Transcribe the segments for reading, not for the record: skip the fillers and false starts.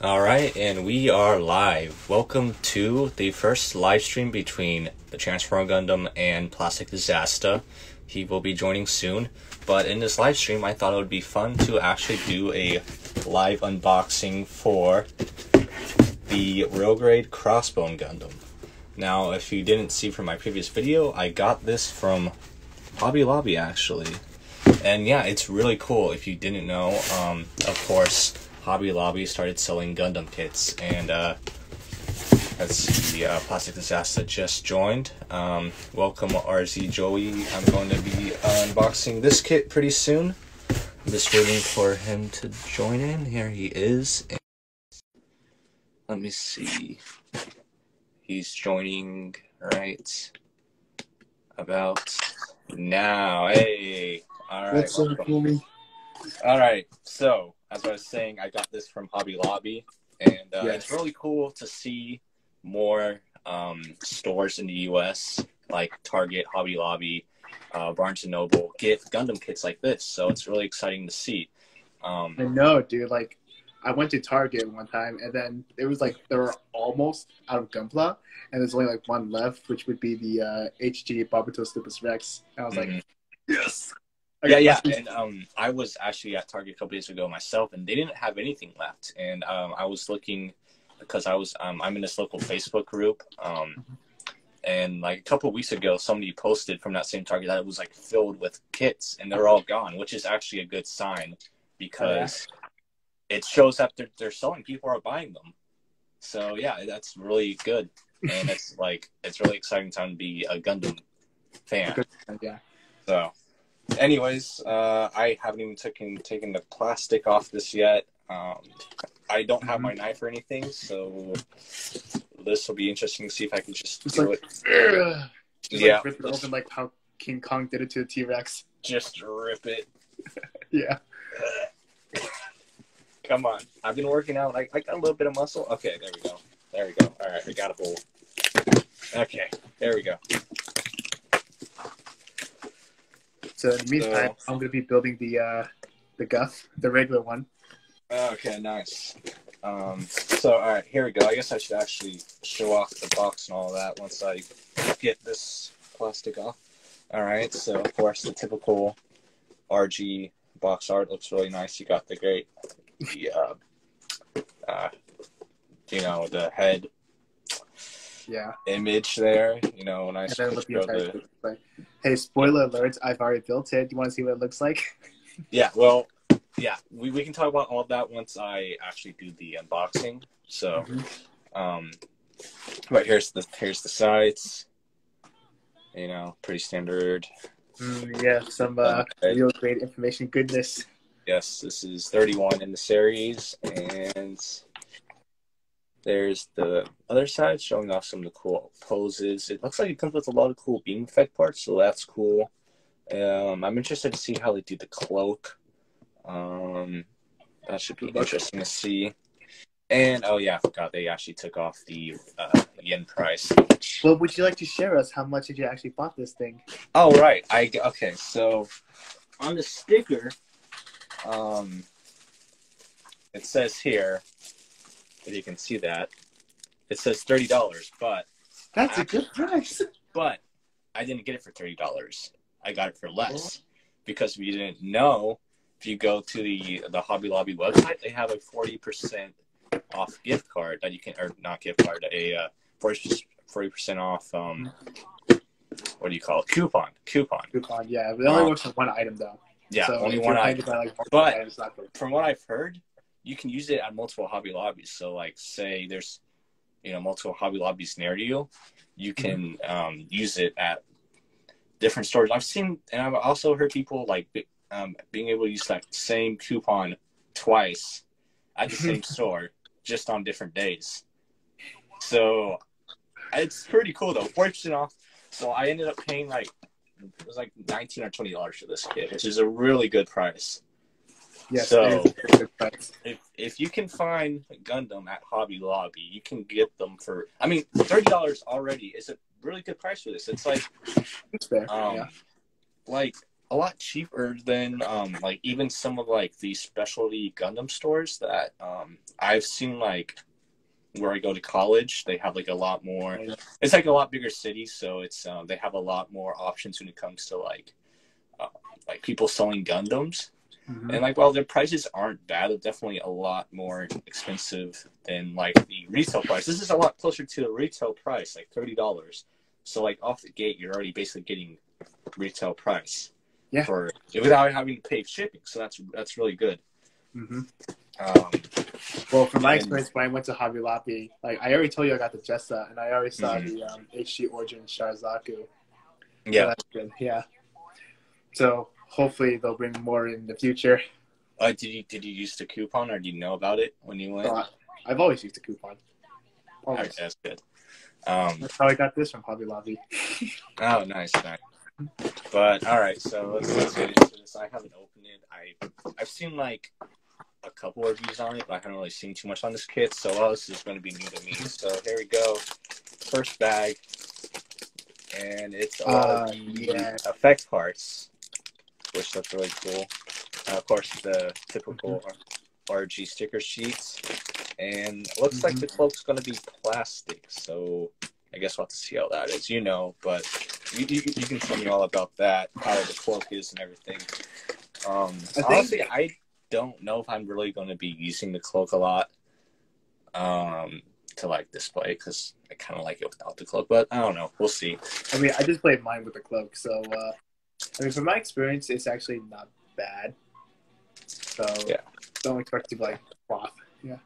All right, and we are live. Welcome to the first live stream between the Transformer Gundam and Plastic Disasta. He will be joining soon, but in this live stream, I thought it would be fun to actually do a live unboxing for the real grade Crossbone Gundam. Now, if you didn't see from my previous video, I got this from Hobby Lobby actually, and yeah, it's really cool. If you didn't know, of course, Hobby Lobby started selling Gundam kits, and let's see, Plastic Disasta just joined. Welcome RZ Joey. I'm going to be unboxing this kit pretty soon. I'm just waiting for him to join in. Here he is. And let me see. He's joining right about now. Hey, all right. What's up, homie? All right, so as I was saying, I got this from Hobby Lobby, and Yes. It's really cool to see more stores in the U.S. like Target, Hobby Lobby, Barnes & Noble get Gundam kits like this, so it's really exciting to see. I know, dude. Like, I went to Target one time, and then it was like they were almost out of Gunpla, and there's only like one left, which would be the T.F.G. Barbatos Lupus Rex. And I was like, yes. Yeah, and I was actually at Target a couple days ago myself, and they didn't have anything left. And I was looking because I'm in this local Facebook group, and like a couple of weeks ago, somebody posted from that same Target that it was like filled with kits, and they're all gone, which is actually a good sign because it shows that they're selling. People are buying them, so yeah, that's really good, and it's really exciting time to be a Gundam fan. Yeah. So. Anyways, I haven't even taken the plastic off this yet. I don't have my knife or anything, so this will be interesting to see if I can just do it. Like rip it open like how King Kong did it to the T-Rex. Just rip it. Yeah. Come on. I've been working out. I got a little bit of muscle. Okay, there we go. There we go. All right, I got a hold. Okay, there we go. So in the meantime, I'm gonna be building the Guff, the regular one. Okay, nice. So all right, here we go. I guess I should actually show off the box and all that once I get this plastic off. All right, so of course the typical RG box art looks really nice. You got the great, the head. Yeah. Image there, nice. And then like, hey, spoiler alerts! I've already built it. Do you want to see what it looks like? Yeah, well, yeah, we can talk about all that once I actually do the unboxing. So, but here's the sides. Pretty standard. Yeah, some real great information goodness. Yes, this is 31 in the series, and there's the other side showing off some of the cool poses. It looks like it comes with a lot of cool beam effect parts, so that's cool. I'm interested to see how they do the cloak. That should be interesting to see. And, oh yeah, I forgot they actually took off the yen price. Well, would you like to share us how much did you actually bought this thing? Oh, right. Okay, so on the sticker, it says here, if you can see that, it says $30, but that's a good price. But I didn't get it for $30. I got it for less because if you didn't know, if you go to the Hobby Lobby website, they have a 40% off gift card that you can, or not gift card, a 40% off. What do you call it? Coupon. Yeah, it only works on one item though. Yeah, so only one item. But from what I've heard, you can use it at multiple Hobby Lobbies. So, like, say there's, multiple Hobby Lobbies near you, you can use it at different stores. I've seen, and I've also heard people, like, being able to use that same coupon twice at the same store, just on different days. So, it's pretty cool, though. 40% off. So, I ended up paying, it was like $19 or $20 for this kit, which is a really good price. Yes, so if you can find a Gundam at Hobby Lobby, you can get them for, $30 already is a really good price for this. It's like, it's fair. like a lot cheaper than like even some of like the specialty Gundam stores that I've seen, like where I go to college. They have like a lot more. It's like a lot bigger city, so it's they have a lot more options when it comes to like people selling Gundams. Mm-hmm. And like while their prices aren't bad, they're definitely a lot more expensive than like the retail price. This is a lot closer to the retail price, like $30. So like off the gate, you're already basically getting retail price for without having to pay shipping. So that's really good. Mm-hmm. Um, Well, from my experience, when I went to Hobby Lobby, like I already told you, I got the Jessa, and I already saw the HG Origin Sharazaku. Yeah, so that's good. Yeah. So hopefully they'll bring more in the future. did you use the coupon, or do you know about it when you went? I've always used a coupon. Okay, that's good. That's how I got this from Hobby Lobby. Oh, nice. But all right, so let's get into this. I haven't opened it. I've seen like a couple reviews on it, but I haven't really seen too much on this kit. So this is going to be new to me. So here we go. First bag, and it's a lot of effect parts, which looks really cool. Of course, the typical RG sticker sheets, and it looks like the cloak's going to be plastic. So I guess we'll have to see how that is, but you can tell me all about that, how the cloak is and everything. Honestly, I don't know if I'm really going to be using the cloak a lot to like display, because I kind of like it without the cloak, but I don't know. We'll see. I mean, I just played mine with the cloak, so I mean, from my experience, it's actually not bad. So don't expect to be like cloth. Yeah.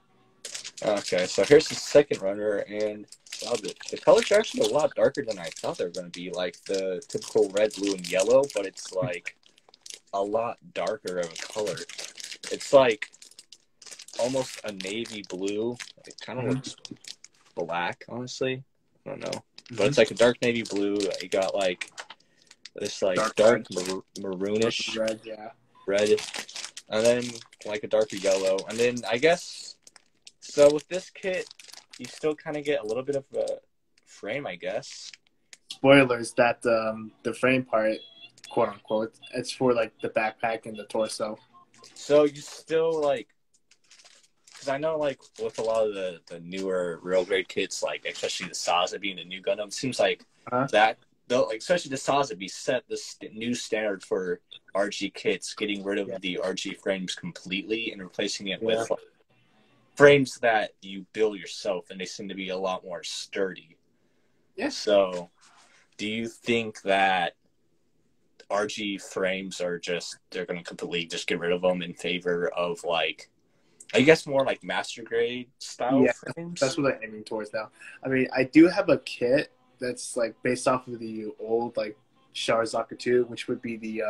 Okay, so here's the second runner, and wow, the colors are actually a lot darker than I thought they were going to be. Like the typical red, blue, and yellow, but it's like a lot darker of a color. It's like almost a navy blue. It kind of looks black, honestly. I don't know, but it's like a dark navy blue. You got like this like dark maroonish red, and then like a darker yellow, and then I guess so with this kit, you still kind of get a little bit of a frame, I guess. Spoilers that the frame part, quote unquote, it's for like the backpack and the torso. So you still like, because I know like with a lot of the newer real grade kits, like especially the Saza being the new Gundam, it seems like that though, like especially the Saza be set the new standard for RG kits, getting rid of the RG frames completely and replacing it with like, frames that you build yourself, and they seem to be a lot more sturdy. Yes. So, do you think that RG frames are they're going to completely just get rid of them in favor of like, I guess more like master grade style frames? That's what I'm aiming towards now. I mean, I do have a kit that's like based off of the old like Char Zakutu, which would be the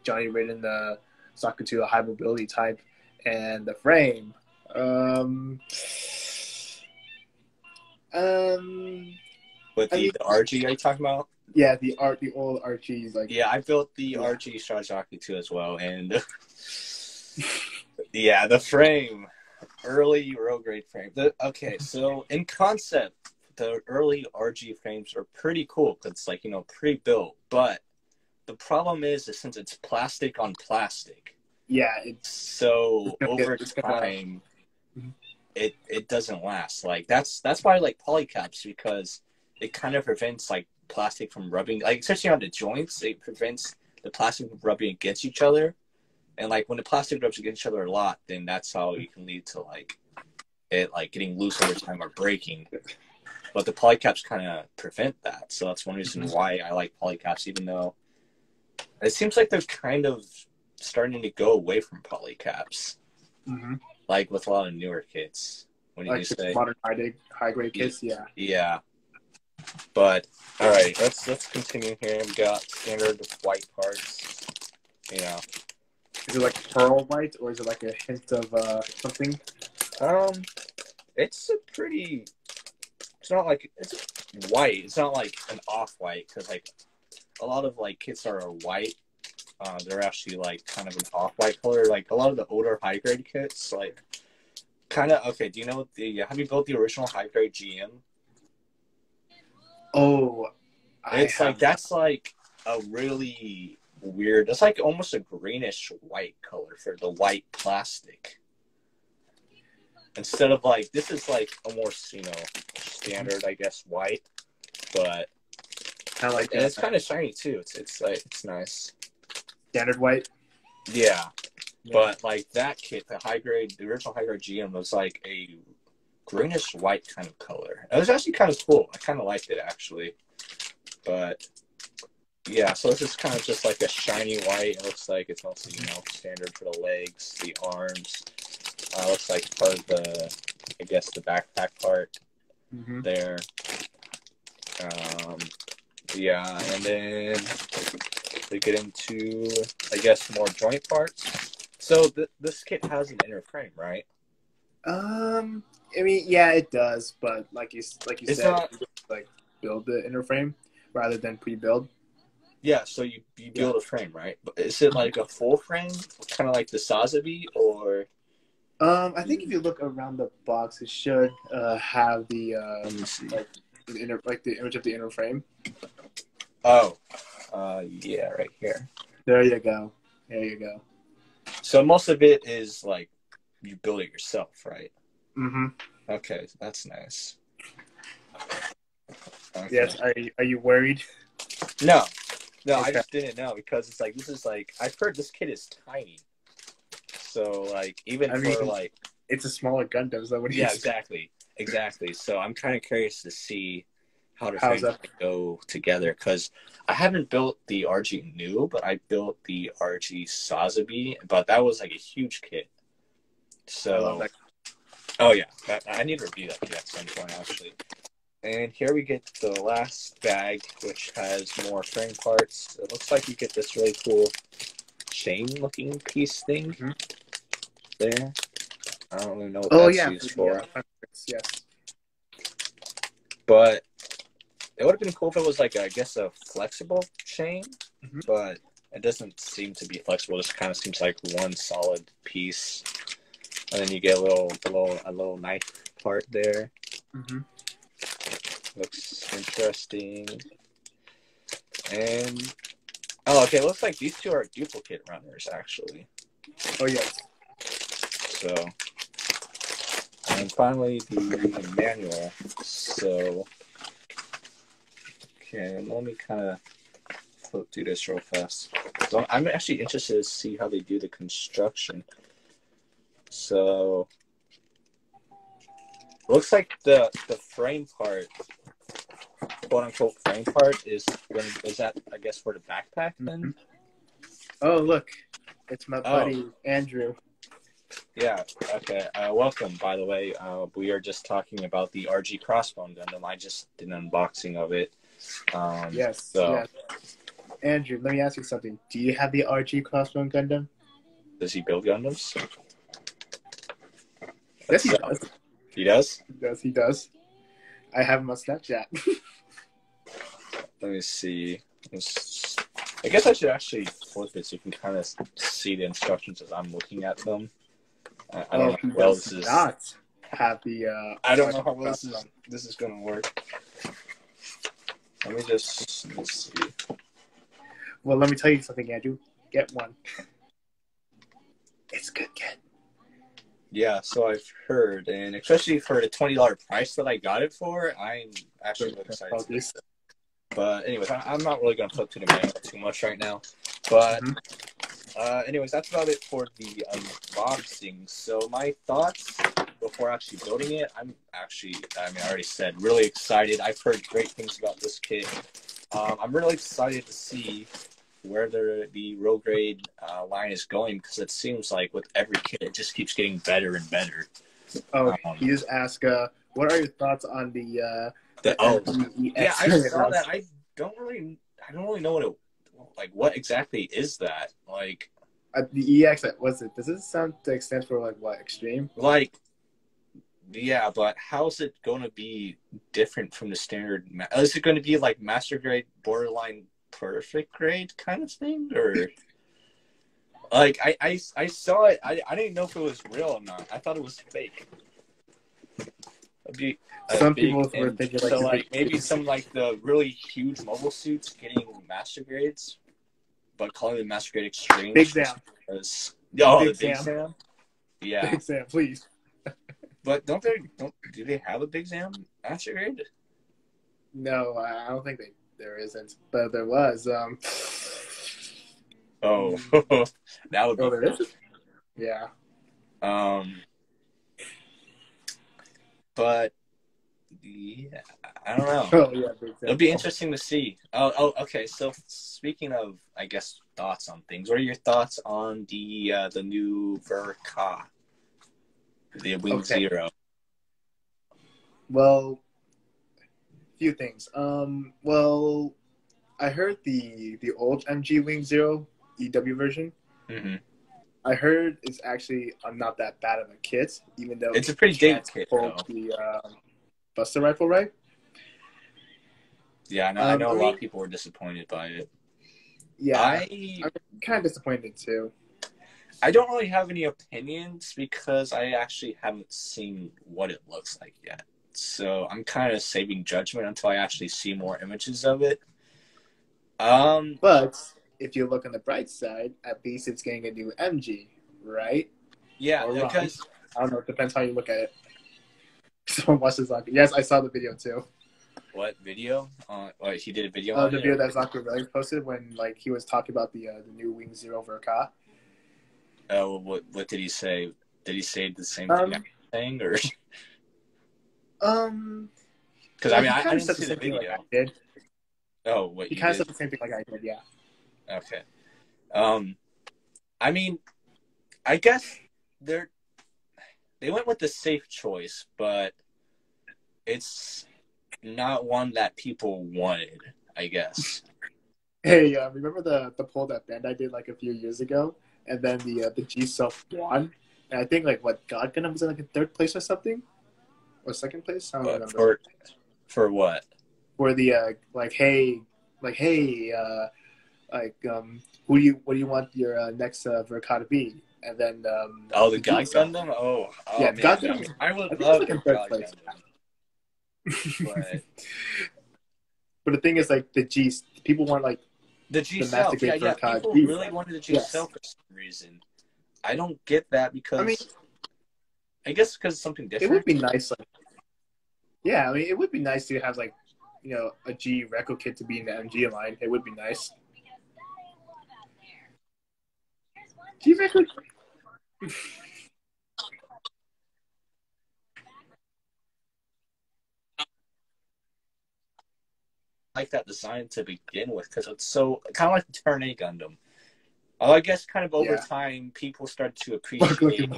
Johnny Raiden the Zakutu, a high mobility type, and the frame. With the RG, are you talking about? Yeah, the old RGs. Like, I built the RG Sharazaku too as well, and the frame, early row grade frame. Okay, so in concept, the early RG frames are pretty cool because it's like pre-built, but the problem is that since it's plastic on plastic, over time. It doesn't last. Like that's why I like polycaps, because it kind of prevents like plastic from rubbing, like especially on the joints. It prevents the plastic from rubbing against each other, and like when the plastic rubs against each other a lot, then that's how you can lead to like it like getting loose over time or breaking. But the polycaps kind of prevent that, so that's one reason why I like polycaps, even though it seems like they're kind of starting to go away from polycaps. Like with a lot of newer kits, when you say modern high grade kits, yeah. But all right, let's continue here. We got standard white parts. Is it like pearl white, or is it like a hint of something? It's it's not like it's white. It's not like an off white, because like a lot of like kits are white. They're actually like kind of an off-white color. Like a lot of the older high-grade kits, like kind of okay. Do you know have you built the original high-grade GM? Oh, it's like that's like a really weird. It's like almost a greenish white color for the white plastic. Instead of like, this is like a more, standard, I guess, white. But Kind of like and it's kind of shiny too. It's nice. standard white. Yeah. But like that kit, the original high grade GM was like a greenish white kind of color. It was actually kind of cool. I kind of liked it actually. But yeah, so this is kind of just like a shiny white. It looks like it's mostly, standard for the legs, the arms. Looks like part of the, I guess, the backpack part there. Yeah, and then we get into, I guess, more joint parts. So this kit has an inner frame, right? I mean, yeah, it does, but like you It's said, not... you just, like build the inner frame rather than pre-build. Yeah, so you build a frame, right? But is it like a full frame, kind of like the Sazabi, or? I think if you look around the box, it should have the Let me see. the image of the inner frame. Oh, yeah, right here. There you go. There you go. So most of it is like you build it yourself, right? Mm-hmm. Okay, that's nice. Okay. Yes. Are you worried? No, Okay. I just didn't know because it's like, this is like, I've heard this kit is tiny. So like, even for like, it's a smaller Gundam, so what do you expect? exactly. So I'm kind of curious to see how the How's frames that? go together, because I haven't built the RG New, but I built the RG Sazabi, but that was like a huge kit. So, I love that. Oh yeah, I need to review that kit at some point actually. And here we get the last bag, which has more frame parts. It looks like you get this really cool chain-looking piece thing there. I don't really know what that's used for. Yes. But it would have been cool if it was like, I guess, a flexible chain. But it doesn't seem to be flexible. It just kind of seems like one solid piece. And then you get a little knife part there. Looks interesting. And okay, it looks like these two are duplicate runners actually. Oh yes. So, and finally the manual. So, okay, let me kind of flip through this real fast. So I'm actually interested to see how they do the construction. So, looks like the frame part, quote unquote frame part, is that, I guess, for the backpack then? Oh look, it's my buddy Andrew. Yeah. Okay. Welcome. By the way, we are just talking about the RG Crossbone Gundam. I just did an unboxing of it. Yes. So, yes. Andrew, let me ask you something. Do you have the RG Crossbone Gundam? does he build Gundams? Yes, he does. He does? He does. I have him on Snapchat. Let me see. I guess I should actually flip it so you can kind of see the instructions as I'm looking at them. I don't know how well this is. Not have the. I don't know how well this is going to work. Let's see. Well, let me tell you something, Andrew. Get one. It's good, kid. Yeah, so I've heard, and especially for the $20 price that I got it for, I'm actually really excited to this. But anyways, I'm not really going to flip to the manual too much right now. But anyways, that's about it for the unboxing. So my thoughts before actually building it, I already said, really excited. I've heard great things about this kit. I'm really excited to see where the road grade line is going, because it seems like with every kit, it just keeps getting better and better. Oh, he just asked, what are your thoughts on the yeah, I saw that. I don't really know what exactly is that? Like the EX, what's it? Does it sound to extent for like what, extreme? Like, yeah, but how is it going to be different from the standard? Is it going to be like master grade, borderline perfect grade kind of thing, or like I saw it. I didn't know if it was real or not. I thought it was fake. Some people were thinking so like maybe some like the really huge mobile suits getting master grades. but calling it Master Grade Extreme. Big Sam. Oh, Big the Big Sam. Sam? Yeah. Big Sam, please. But do they have a Big Sam Master Grade? No, I don't think there isn't, but there was. Oh, that would be. Oh, there is. Yeah. But yeah, I don't know. Oh yeah, Big Sam. It'll be interesting to see. Okay. So speaking of, I guess, thoughts on things, what are your thoughts on the new Verka, the Wing Zero? Well, few things. Well, I heard the old MG Wing Zero EW version. Mm-hmm. I heard it's actually not that bad of a kit, even though it's a pretty dated kit. The Buster rifle, right? Yeah, I know a lot of people were disappointed by it. Yeah, I'm kind of disappointed too. I don't really have any opinions because I actually haven't seen what it looks like yet. So I'm kind of saving judgment until I actually see more images of it. But if you look on the bright side, at least it's getting a new MG, right? Yeah, because I don't know. It depends how you look at it. Someone watched this. Yes, I saw the video too. What video? He did a video on the it? video that Zuckerberg posted when he was talking about the new Wing Zero Verka. Oh, what did he say? Did he say the same thing or? Because I didn't see the video. Like I did. Oh, what he kind of said the same thing like I did. Yeah. Okay. I guess they went with the safe choice, but it's not one that people wanted, I guess. Hey, remember the poll that Bandai did like a few years ago, and then the G Self won, and I think God Gundam was in in third place or something, or second place. I don't remember. For what? For the what do you want your next Verka to be? And then the God Gundam. Oh yeah, man, God Gundam. I would love in third place. But the thing is, the G people want the G Self. Yeah, people really wanted the G Self for some reason. I don't get that because I guess because it's something different. It would be nice. It would be nice to have a G Reco kit to be in the MG line. It would be nice. G Reco. Like that design to begin with because it's so kind of like the Turn A Gundam. I guess kind of over time people started to appreciate.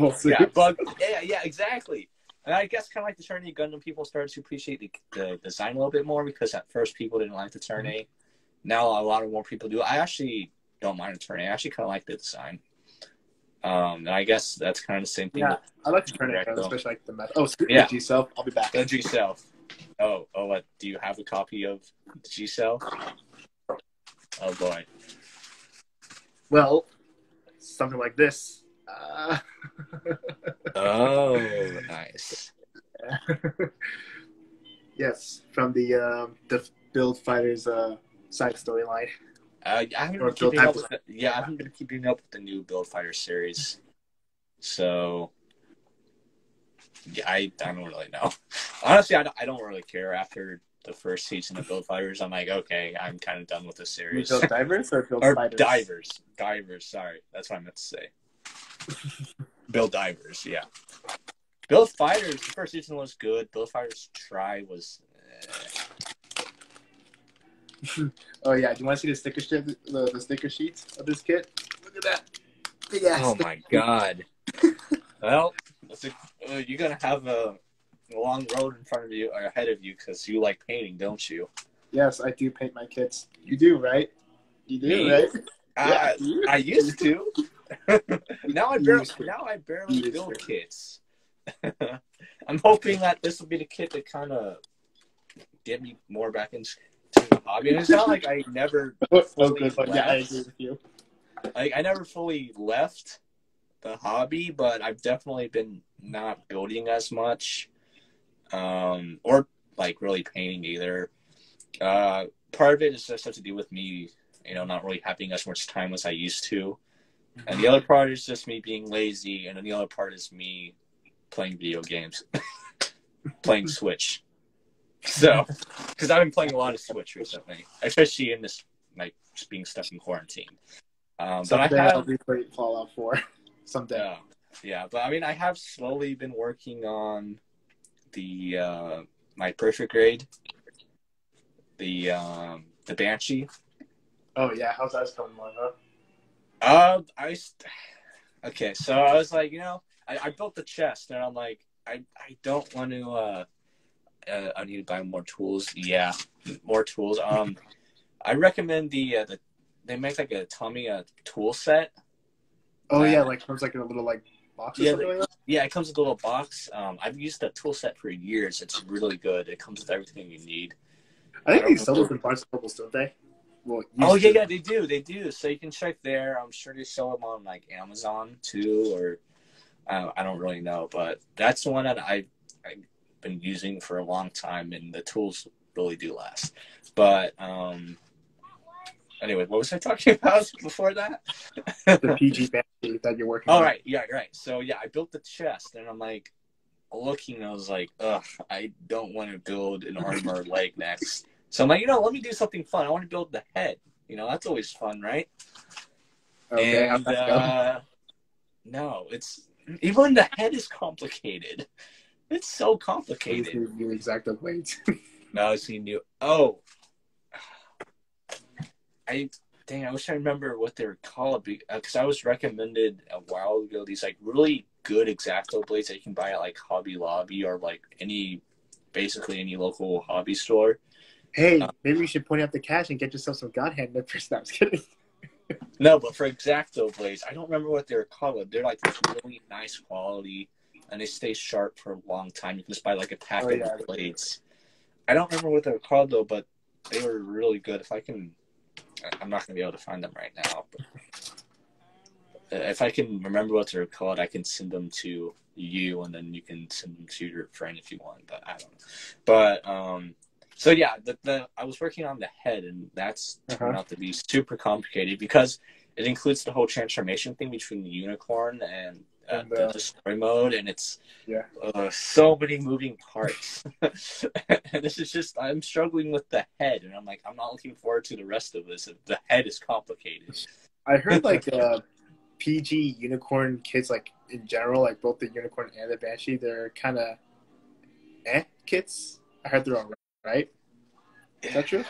Yeah, exactly. And I guess kind of like the Turn A Gundam, people started to appreciate the design a little bit more because at first people didn't like the Turn A. Now a lot of more people do. I actually don't mind the Turn A. I actually kind of like the design. And I guess that's kind of the same thing. Yeah, I like the Turn A, especially the metal. Oh, speaking of G Self, I'll be back. The G Self. Oh, what? Do you have a copy of the G Self? Oh boy. Well, something like this. Oh, nice. Yes, from the Build Fighters side storyline. I haven't been keeping up with I haven't been keeping up with the new Build Fighter series. So yeah, I don't really know. Honestly, I don't really care. After the first season of Build Fighters, I'm like, okay, I'm kind of done with the series. Build Divers or Build Fighters? Divers. Sorry, that's what I meant to say. Build Divers, yeah. Build Fighters, the first season was good. Build Fighters Try was. Oh yeah, do you want to see the sticker strip, the sticker sheets of this kit? Look at that. Big ass. Oh my god. Well, you're gonna have a long road in front of you or ahead of you because you like painting, don't you? Yes, I do paint my kits. You do, right? You do, Me? right? I used to. now I barely build kits. I'm hoping that this will be the kit that kind of get me more back into the hobby. And it's not like I never fully left. Yeah, I agree with you. I never fully left the hobby, but I've definitely been not building as much, or really painting either. Part of it is just has to do with me not really having as much time as I used to. And the other part is just me being lazy, and then the other part is me playing video games, playing Switch. So, because I've been playing a lot of Switch recently, especially in this, like, just being stuck in quarantine. But I'll replay Fallout 4 someday. Yeah, but I mean, I have slowly been working on the my perfect grade, the Banshee. Oh yeah, how's that coming along, huh? Okay, so I was like, I built the chest, and I'm like, I don't want to. I need to buy more tools. Yeah, more tools. I recommend they make like a Tamiya tool set. Oh yeah, like comes like in a little like box or something like that. Yeah, it comes with a little box. I've used that tool set for years. It's really good. It comes with everything you need. I think they sell those in Barnes & Noble, don't they? Well, yeah, they do. So you can check there. I'm sure they sell them on like Amazon too, or I don't really know, but that's the one that I've been using for a long time, and the tools really do last. But anyway, what was I talking about before that? The PG Banshee that you're working on. Oh, right. Yeah, right. So, yeah, I built the chest, and I'm like, looking, I was like, ugh, I don't want to build an armored leg next. So I'm like, let me do something fun. I want to build the head. That's always fun, right? Okay, and, no, even the head is complicated. It's so complicated. New exacto blades. No, it's new. Oh, I wish I remember what they're called, because I was recommended a while ago these like really good exacto blades that you can buy at like Hobby Lobby or like basically any local hobby store. Hey, maybe you should point out the cash and get yourself some God hand nippers. No, I was kidding. No, but for exacto blades, I don't remember what they're called. They're like really nice quality, and they stay sharp for a long time. You can just buy like a pack of blades. I don't remember what they're called though, but they were really good. I'm not going to be able to find them right now. But if I can remember what they're called, I can send them to you, and then you can send them to your friend if you want. But I don't know. But so yeah, I was working on the head, and that's turned out to be super complicated because it includes the whole transformation thing between the unicorn and the destroy mode, and it's so many moving parts. And this is just, I'm struggling with the head, and I'm like, I'm not looking forward to the rest of this. The head is complicated. I heard like PG unicorn kits, like in general, like both the unicorn and the Banshee, they're kind of kits. I heard they're all right. Is that true?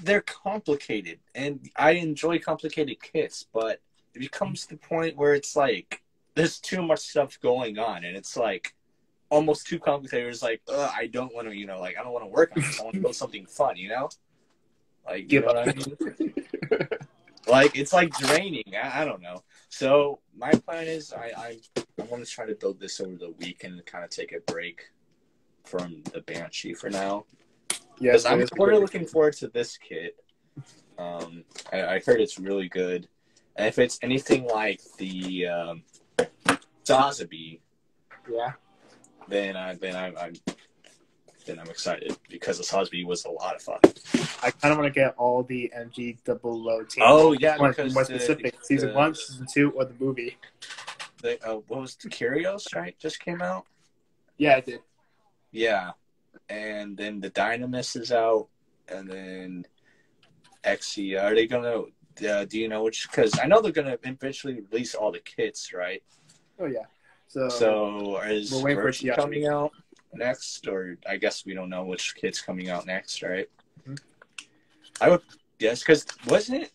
They're complicated, and I enjoy complicated kits, but it becomes the point where it's like there's too much stuff going on, and it's like almost too complicated. It's like, I don't want to, like, I don't want to work on this. I want to build something fun, Like, you know what I mean? Like, it's like draining. I don't know. So my plan is I want to try to build this over the weekend and kind of take a break from the Banshee for now. Yes, I'm really looking forward to this kit. I heard it's really good. And if it's anything like the Zazabi, then I'm excited because the Zazabi was a lot of fun. I kind of want to get all the MG double low team. Oh yeah, because more specific, season 1, season 2, or the movie. What was the Kyrios, right? Just came out. Yeah, it did. Yeah, and then the Dynamis is out, and then XE. Are they gonna? Do you know which? Because I know they're gonna eventually release all the kits, right? Oh yeah. So is Virtue coming out next, or I guess we don't know which kit's coming out next, right? Mm-hmm. I would guess because wasn't it?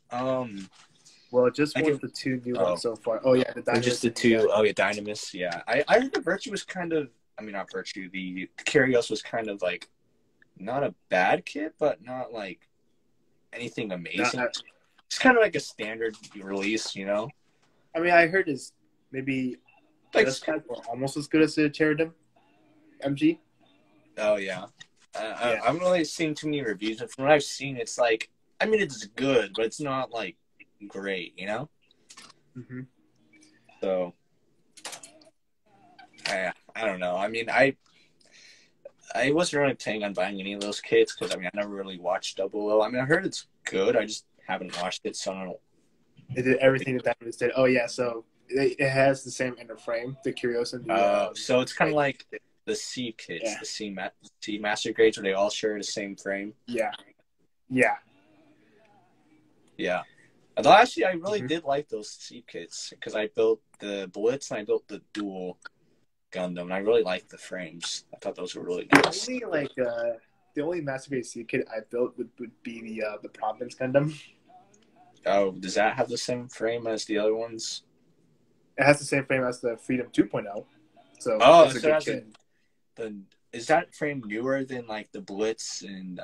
Well, just one of the 2 new ones so far. Oh yeah, the Dynamis. Just the 2. Oh yeah, Dynamis. Yeah, I heard the Virtue was kind of. I mean, not Virtue. The Kyrios was kind of like not a bad kit, but not like anything amazing. It's kind of like a standard release, I mean, I heard it's maybe like almost as good as the Cherubim MG. Oh yeah. I haven't really seen too many reviews, but from what I've seen, it's like, I mean, it's good, but it's not like great, Mm-hmm. So. I don't know. I mean, I wasn't really planning on buying any of those kits because, I mean, I never really watched Double O. I mean, I heard it's good. I just haven't watched it, so I don't know. It did everything that Batman did. Oh yeah, so it has the same inner frame, the Curios and the. So it's kind of like the C kits, Yeah. the C master grades, where they all share the same frame. Yeah. Yeah. Although actually, I really did like those C kits because I built the Blitz and I built the Dual Gundam, and I really liked the frames. I thought those were really nice. The only master grade C kit I built would be the Providence Gundam. Oh, does that have the same frame as the other ones? It has the same frame as the Freedom 2.0. So Oh, it's so a good kit. Is that frame newer than like the Blitz and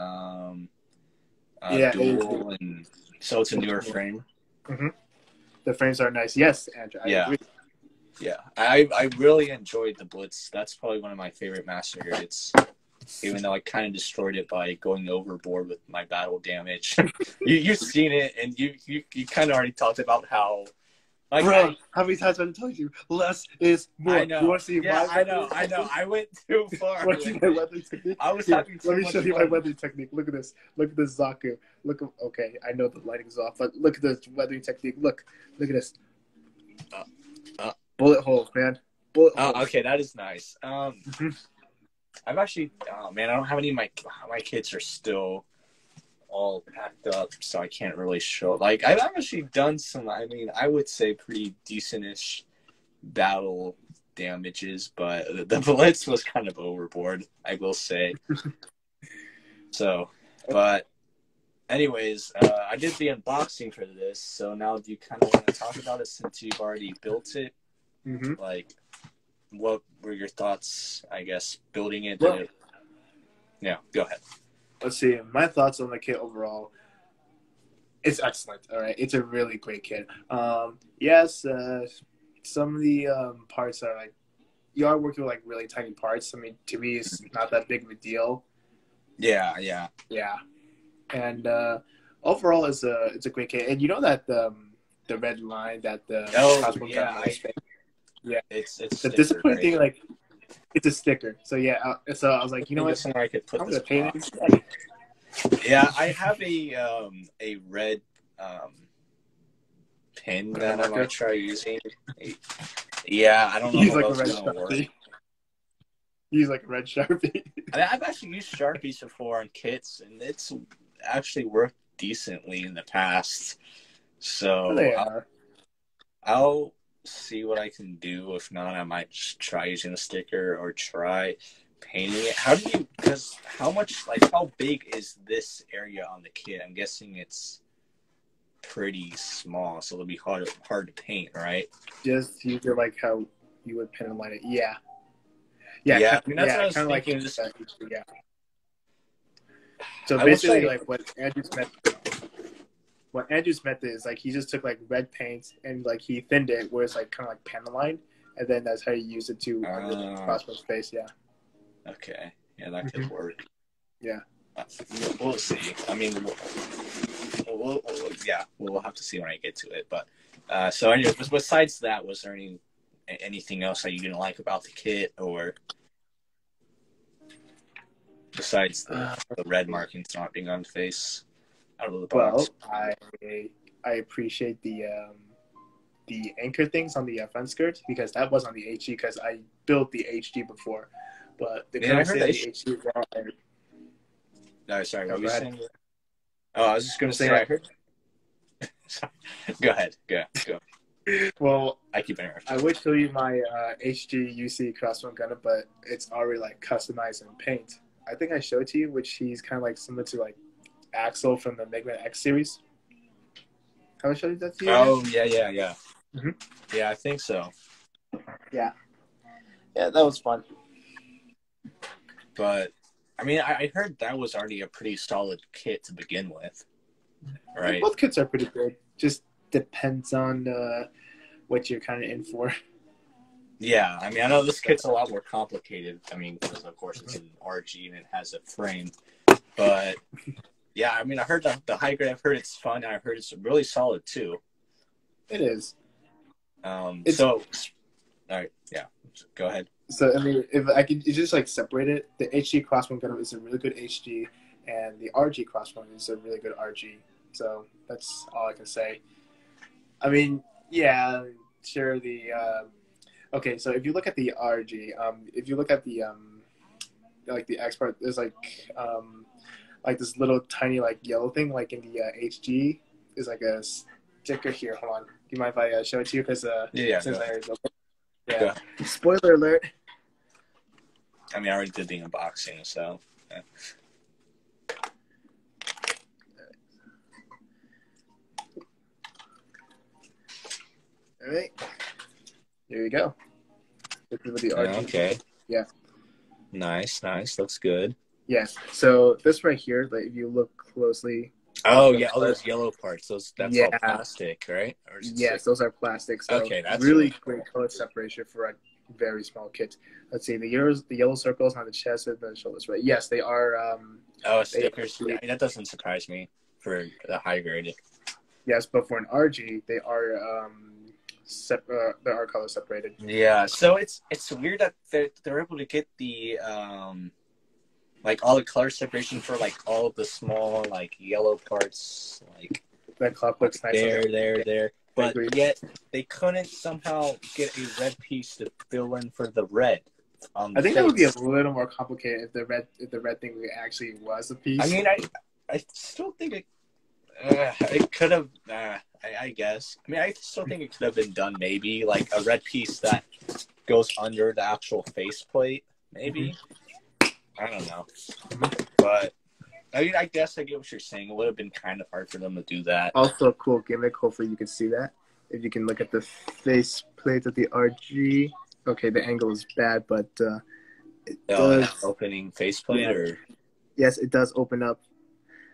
Yeah, Dual, and so it's a newer frame? Mm-hmm. The frames are nice. Yes, Andrew. I agree. Yeah. I really enjoyed the Blitz. That's probably one of my favorite master grades. Even though I kind of destroyed it by going overboard with my battle damage. You've seen it, and you kind of already talked about how. Like, bro, how many times have I told you? Less is more. I know. You want to see yeah, my I know. I went too far. weathering technique? I was Here, having too let me much show you my fun. weathering technique. Look at this. Look at this Zaku. Okay, I know the lighting's off, but look at this weathering technique. Look at this. Bullet holes, man. Bullet holes. Oh, okay, that is nice. I've actually, I don't have any of my kids are still all packed up, so I can't really show. Like, I've actually done some, I would say pretty decent-ish battle damages, but the Blitz was kind of overboard, I will say. So, but anyways, I did the unboxing for this, so now do you kind of want to talk about it since you've already built it? Mm-hmm. Like, what were your thoughts, I guess, building it? Well, yeah, go ahead. Let's see. My thoughts on the kit overall. It's excellent. All right. It's a really great kit. Yes, some of the parts are like, you are working with like really tiny parts. I mean, to me, it's not that big of a deal. Yeah. And overall, it's a great kit. And you know that the red line that the Crossbone yeah, it's the disappointing thing. Like, it's a sticker. So yeah, so I was like, you know what? Somewhere I could put I'm this gonna paint it instead. Yeah, I have a red pin that I might try using. Yeah, I don't know how that's gonna work. Use like a red Sharpie. I've actually used Sharpies before on kits, and it's actually worked decently in the past. So I'll see what I can do. If not, I might just try using a sticker or try painting it. How big is this area on the kit? I'm guessing it's pretty small, so it'll be hard to paint, right? Just use it like how you would pin and line it. Yeah. That's what I was thinking. Yeah. So basically, like what Andrew's method is, like, he just took like red paint and like he thinned it where it's like kind of like panel line, and then that's how you use it to Crossbone's face. Yeah. Okay. Yeah, that could work. Yeah. We'll see. I mean, we'll have to see when I get to it. But so anyway, besides that, was there anything else that you didn't like about the kit, or besides the red markings not being on the face out of the box? Well, I appreciate the anchor things on the front skirt, because that was on the HG, because I built the HG before, but the current state of the HG were on. No, sorry. What were you saying? Oh, I was just going to say, I heard. Go ahead. Go. Well, I keep interrupting. I would show you my HG UC Crossbone Gundam, but it's already like customized in paint. I think I showed to you, which he's kind of like similar to like Axel from the Mega Man X series. Have I showed that to you? Oh, yeah. Mm-hmm. Yeah, I think so. Yeah, that was fun. But I mean, I heard that was already a pretty solid kit to begin with, right? Both kits are pretty good. Just depends on what you're kind of in for. Yeah, I mean, I know this kit's a lot more complicated. I mean, because of course it's an RG and it has a frame. But yeah, I mean, I heard the high grade. I've heard it's fun. And I've heard it's really solid too. It is. All right, yeah, go ahead. So I mean, if I could just like separate it, the HG Crossbone Gundam is a really good HG, and the RG Crossbone is a really good RG. So that's all I can say. I mean, yeah, sure. Okay, so if you look at the RG, if you look at the like the export, there's like this little tiny like yellow thing, like in the HG, is like a sticker here. Hold on, do you mind if I show it to you? Because since I already yeah. Spoiler alert. I mean, I already did the unboxing, so. Yeah. All right. There you go. This is with the RG. Okay. Yeah. Nice. Looks good. Yes. So this right here, like if you look closely. Oh yeah, all those yellow parts. That's yeah. all plastic, right? Or is it yes, those are plastic. So okay, that's really great color separation for a very small kit. Let's see, the yellow circles on the chest and the shoulders, right? Yes, they are. Stickers. Yeah, that doesn't surprise me for the high graded. Yes, but for an RG, they are they are color separated. Yeah, so it's weird that they're able to get the like all the color separation for like all of the small like yellow parts, like that clock looks nice. There. But yet they couldn't somehow get a red piece to fill in for the red. I think that would be a little more complicated if the red thing actually was a piece. I mean, I still think it could have. I guess. I mean, I still think it could have been done. Maybe like a red piece that goes under the actual faceplate. Maybe. I don't know. But I mean, I guess I get what you're saying. It would have been kind of hard for them to do that. Also, a cool gimmick. Hopefully, you can see that. If you can look at the faceplate of the RG. Okay, the angle is bad, but it does opening faceplate or. Yes, it does open up.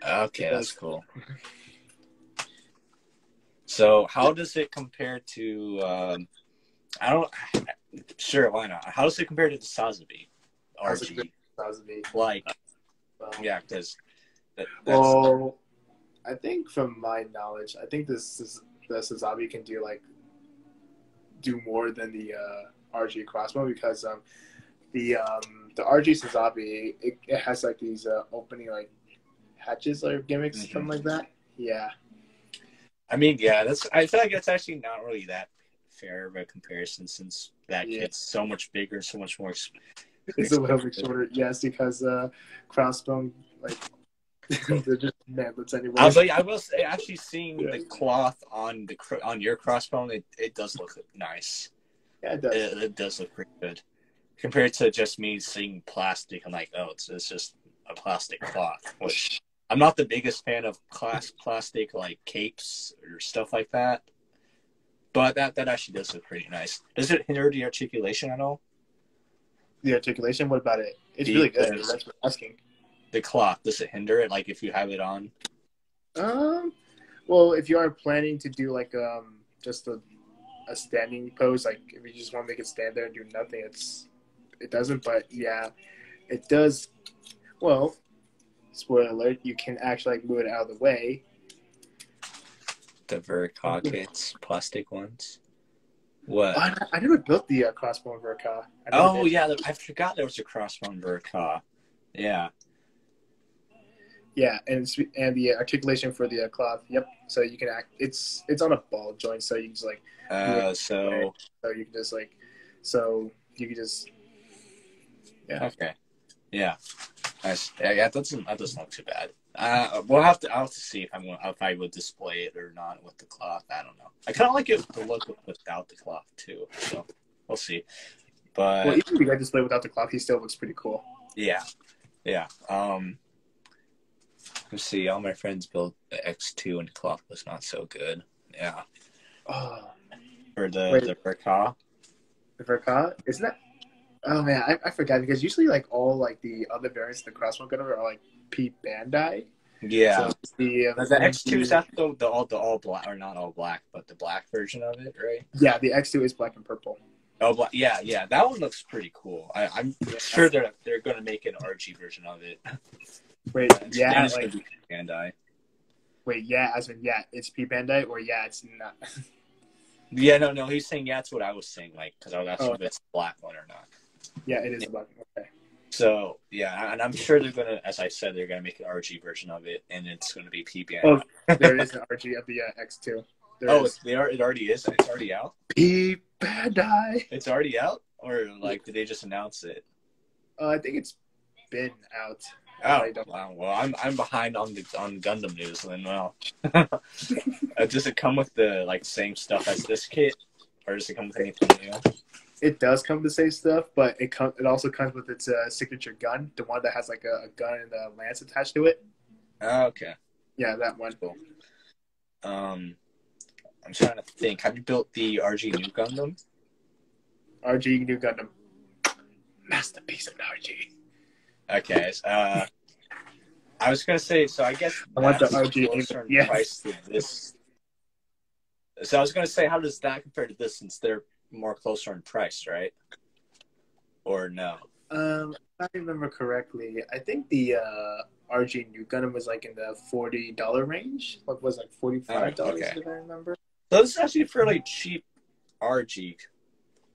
Okay, that's cool. So, how does it compare to? Sure, why not? How does it compare to the Sazabi RG? Like, yeah, because. Well, I think from my knowledge, I think the Sazabi can do more than the RG Crossbone because the RG Sazabi it has like these opening like hatches or gimmicks, something like that. Yeah. I mean, yeah, I feel like it's actually not really that fair of a comparison since that kit's so much bigger, so much more. It's a little bit shorter, yes, because Crossbone they're just mantlets anyway. I will say, actually seeing the cloth on your Crossbone, it does look nice. Yeah, it does. It does look pretty good compared to just me seeing plastic. I'm like, oh, it's just a plastic cloth, which. I'm not the biggest fan of plastic like capes or stuff like that, but that actually does look pretty nice. Does it hinder the articulation at all? The articulation? What about it? It's really good. That's what I'm asking. The cloth, does it hinder it? Like if you have it on? Well, if you are planning to do like just a standing pose, like if you just want to make it stand there and do nothing, it doesn't. But yeah, it does. Well. Spoiler alert, you can actually move it out of the way. The Verka kits, plastic ones? What? I never built the Crossbone Verka. Yeah, I forgot there was a Crossbone Verka. Yeah. Yeah, and the articulation for the cloth, yep. So you can it's on a ball joint, so you just so you can just yeah. Okay. Yeah. Nice. Yeah, that doesn't look too bad. I'll have to see if I would display it or not with the cloth. I don't know. I kind of like it to look without the cloth too. So we'll see. But even if you guys display without the cloth, he still looks pretty cool. Yeah. Let's see. All my friends built the X2 and the cloth was not so good. Yeah. Oh. For the Verka. The Verka? Isn't that? Oh man, I forgot because usually like all like the other variants of the Crossbone Gunner are like P Bandai. Yeah. So the X2 is that the all black or not all black, but the black version of it, right? Yeah, the X2 is black and purple. Oh, black. Yeah. That one looks pretty cool. I'm sure they're going to make an RG version of it. Wait, yeah, it's like P Bandai. Wait, yeah, as in it's P Bandai or it's not. Yeah, no, he's saying it's what I was saying, like because I was asking if it's the black one or not. Yeah, it is a black one. Okay. So yeah, and I'm sure they're gonna, as I said, they're gonna make an RG version of it, and it's gonna be Oh, PBN. there is an RG of the X2. There Oh, is. it already is. It's already out. Bandai. It's already out, or like did they just announce it? I think it's been out. Oh, wow. Well, I'm behind on Gundam news. Then, well, does it come with the like same stuff as this kit, or does it come with anything new? It does come to say stuff, but it also comes with its signature gun, the one that has like a gun and a lance attached to it. Oh, okay. Yeah, that one. Cool. I'm trying to think. Have you built the RG New Gundam? RG New Gundam. Masterpiece of RG. Okay. I was gonna say. So I guess I want the that's RG. closer in Yes. price to this. So I was gonna say, how does that compare to this? Since they're more closer in price, right? Or no? If I remember correctly, I think the RG New Gundam was like in the $40 range. What was it, like $45? Okay. If I remember. So this is actually a fairly cheap RG.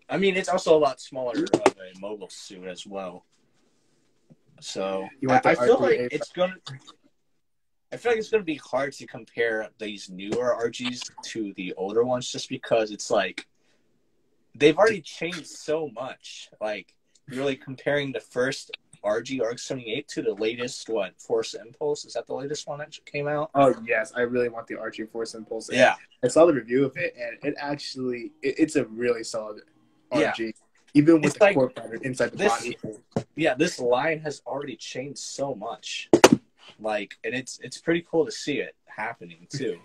I mean, it's also a lot smaller of a mobile suit as well. So I feel like it's gonna. I feel like it's gonna be hard to compare these newer RGs to the older ones, just because it's like they've already changed so much. Like really comparing the first RG RX-78 to the latest Force Impulse. Is that the latest one that came out? Oh yes, I really want the RG Force Impulse. Yeah, I saw the review of it, and it actually it's a really solid RG, yeah. even with It's the like core pattern inside the body. Yeah, this line has already changed so much. Like, and it's pretty cool to see it happening too.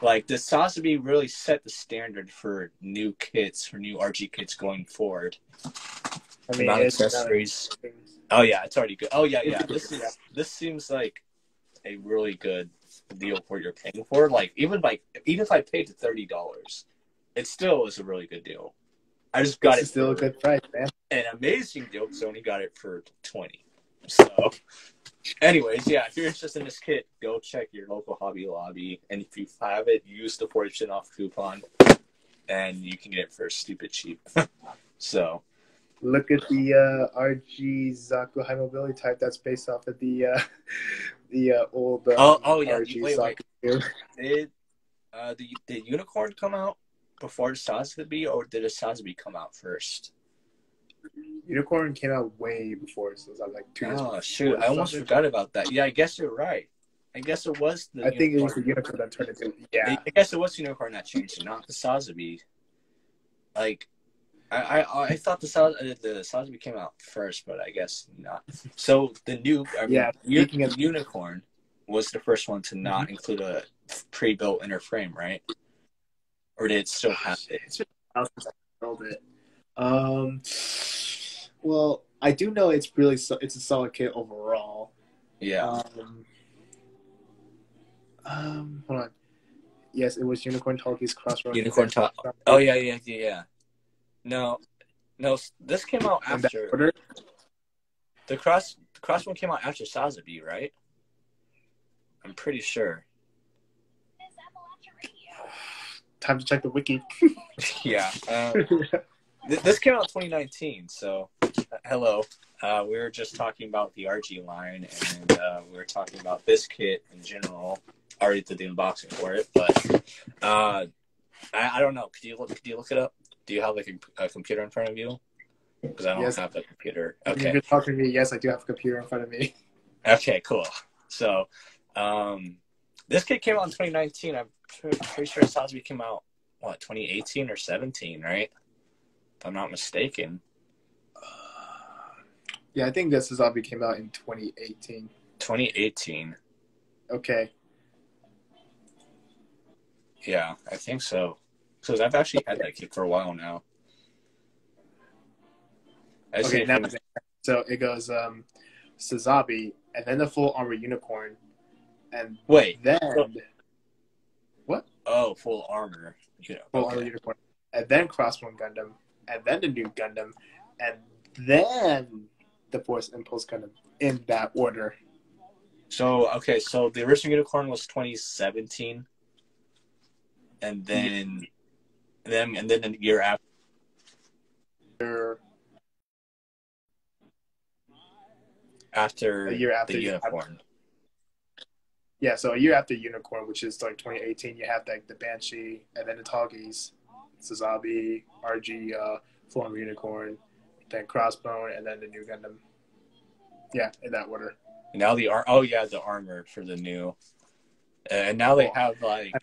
Like, the Sazabi really set the standard for new kits, for new RG kits going forward. I mean, accessories. Oh yeah, it's already good. Oh yeah. This seems like a really good deal for what you're paying for. Like even if I paid $30, it still is a really good deal. I just got it. Still a good price, man. An amazing deal because I only got it for $20. So, anyways, yeah, if you're interested in this kit, go check your local Hobby Lobby, and if you have it, use the 40% off coupon, and you can get it for stupid cheap. So, look at the RG Zaku High Mobility type that's based off of the old RG Zaku. Did the Unicorn come out before the Sazabi, or did the Sazabi come out first? Unicorn came out way before, so it was like 2 years. Oh shoot! I almost forgot about that. Yeah, I guess you're right. I guess it was the. I think it was the Unicorn that turned into. Yeah. I guess it was the Unicorn that changed it, not the Sazabi. Like, I thought the Sazabi came out first, but I guess not. So the new Unicorn was the first one to not include a pre-built inner frame, right? Or did it still have it? It's been a while since I built it. Well, I do know it's a solid kit overall. Yeah. Hold on. Yes, it was Unicorn Talkies Crossbone. Unicorn Talk. Oh yeah. No. This came out after. The Crossbone came out after Sazabi, right? I'm pretty sure. Time to check the wiki. Yeah. This came out in 2019, so hello. We were just talking about the RG line, and we were talking about this kit in general. I already did the unboxing for it, but I don't know. Could you look it up? Do you have like a computer in front of you? Because I don't have a computer. Okay. If you're talking to me, yes, I do have a computer in front of me. Okay, cool. So, this kit came out in 2019. I'm pretty sure Sazabi came out, 2018 or 17, right? If I'm not mistaken. Yeah, I think this Sazabi came out in 2018. 2018. Okay. Yeah, I think so. Because I've actually had that kit for a while now. Okay, now so it goes Sazabi, and then the full armor Unicorn, and then what? Oh, full armor. Armor Unicorn, and then Crossbone Gundam, and then the new Gundam, and then the Force Impulse Gundam in that order. So the original Unicorn was 2017, and then the year after. after a year after the Unicorn. Yeah, so a year after Unicorn, which is like 2018, you have like the Banshee, and then the Toggies, Suzabi, RG, former Unicorn, then Crossbone, and then the new Gundam. Yeah, in that order. Now the armor for the new, and now they have like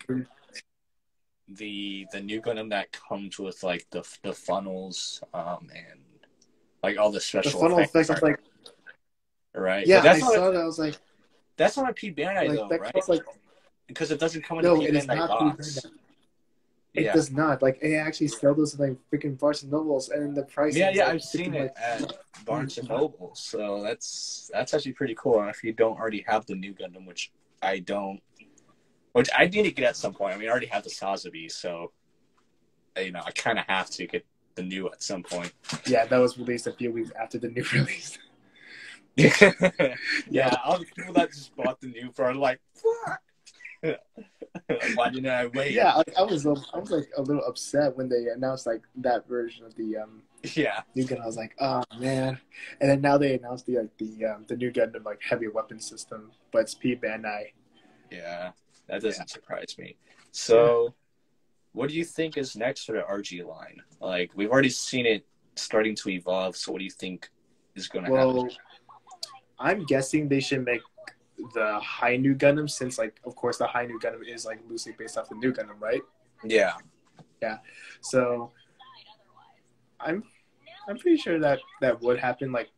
the new Gundam that comes with like the funnels, and like all the special funnel effects. I was like, right? Yeah, I saw that. I was like, that's not a P Bandai like, though, right? Like, because it doesn't come in a P Bandai box. It does not. Like, they actually sell those in like freaking Barnes and Nobles, and the price. Yeah, like, I've seen it at Barnes and Noble, so that's actually pretty cool. And if you don't already have the new Gundam, which I don't, which I need to get at some point. I mean, I already have the Sazabi, so I kind of have to get the new at some point. Yeah, that was released a few weeks after the new release. Yeah, all the people that just bought the new are like, fuck. Why didn't I wait? Yeah, I was like a little upset when they announced like that version of the new Gundam. I was like, oh man! And then now they announced the new Gundam like heavy weapon system, but it's P Bandai. Yeah, that doesn't surprise me. So, what do you think is next for the RG line? Like, we've already seen it starting to evolve. So, what do you think is going to happen? I'm guessing they should make the High New Gundam, since like of course the High New Gundam is like loosely based off the new Gundam, right? Yeah. So I'm pretty sure that would happen, like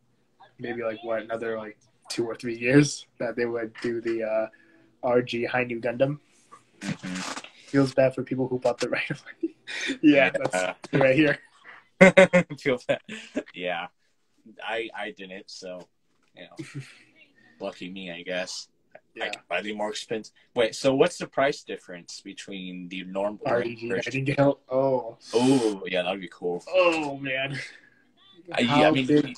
maybe like another like 2 or 3 years that they would do the RG High New Gundam. Mm-hmm. Feels bad for people who bought the right away. That's right here. Feel bad. Yeah, I didn't, so lucky me, I guess. Yeah. I could buy the more expensive. Wait, so what's the price difference between the normal RG Nightingale? Oh, yeah, that'd be cool. Oh man, I mean, big,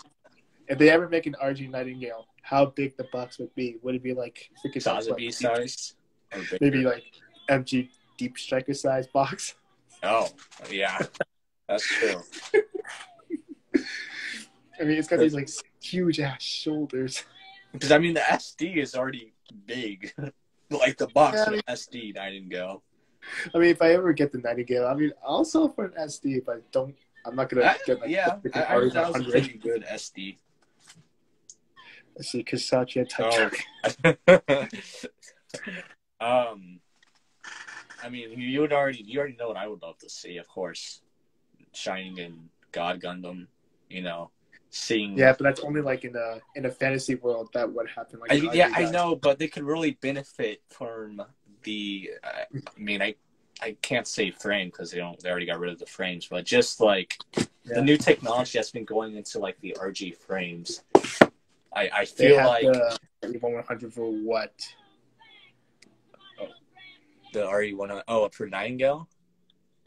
if they ever make an RG Nightingale, how big the box would be? Would it be like Sazabi size? Maybe like MG Deep Striker size box? Oh, yeah, that's true. I mean, it's got these like huge ass shoulders. Because I mean, the SD is already big. Like the box for the SD Nightingale. I mean, if I ever get the Nightingale, I mean, I'll sell for an SD, but I'm not gonna get like that was a pretty good SD. Let's see, Kasachi type. I mean, you already know what I would love to see, of course. Shining in God Gundam, seeing. Yeah, but that's only like in a fantasy world that would happen. Like I know, but they could really benefit from the. I can't say frame because they already got rid of the frames, but just like the new technology that's been going into like the RG frames. I feel like the RE100 for what? The RE100 for Nightingale.